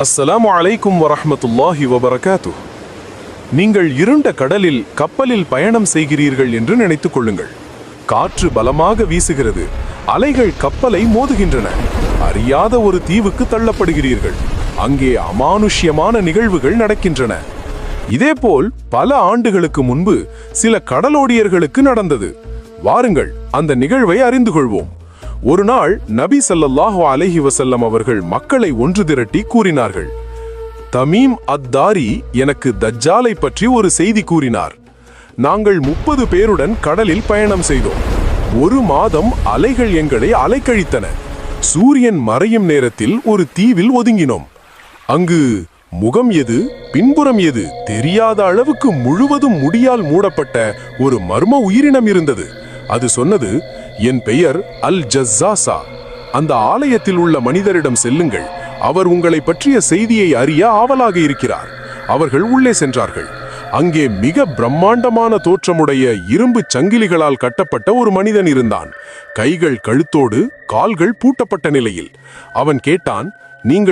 அஸ்ஸலாமு அலைக்கும் வரஹ்மத்துல்லாஹி வபரகாத்துஹ். நீங்கள் இருண்ட கடலில் கப்பலில் பயணம் செய்கிறீர்கள் என்று நினைத்துக் கொள்ளுங்கள். காற்று பலமாக வீசுகிறது. அலைகள் கப்பலை மோதுகின்றன. அறியாத ஒரு தீவுக்கு தள்ளப்படுகிறீர்கள். அங்கே அமானுஷ்யமான நிகழ்வுகள் நடக்கின்றன. இதேபோல் பல ஆண்டுகளுக்கு முன்பு சில கடலோடியர்களுக்கு நடந்தது. வாருங்கள் அந்த நிகழ்வை அறிந்து கொள்வோம். ஒரு நாள் நபி ஸல்லல்லாஹு அலைஹி வஸல்லம் அவர்கள் மக்களை ஒன்று திரட்டி கூறினார்கள், தமீம் அத்தாரி எனக்கு தஜ்ஜாலை பற்றி ஒரு செய்தி கூறினார். நாங்கள் 30 பேருடன் கடலில் பயணம் செய்தோம். ஒரு மாதம் அலைகள் எங்களை அலைக்கழித்தன. சூரியன் மறையும் நேரத்தில் ஒரு தீவில் ஒதுங்கினோம். அங்கு முகம் எது பின்புறம் எது தெரியாத அளவுக்கு முழுவதும் முடியால் மூடப்பட்ட ஒரு மர்ம உயிரினம் இருந்தது. அது சொன்னது, என் பெயர் அல் ஜஸ்ஸாசா. அந்த ஆலயத்தில் உள்ள மனிதரிடம் செல்லுங்கள். அவர் உங்களை பற்றிய செய்தியை அறிய ஆவலாக இருக்கிறார். அவர்கள் உள்ளே சென்றார்கள். அங்கே மிக பிரம்மாண்டமான தோற்றமுடைய இரும்பு சங்கிலிகளால் கட்டப்பட்ட ஒரு மனிதன் இருந்தான். கைகள் கழுத்தோடு கால்கள் பூட்டப்பட்ட நிலையில். அவன் கேட்டான், நீங்கள்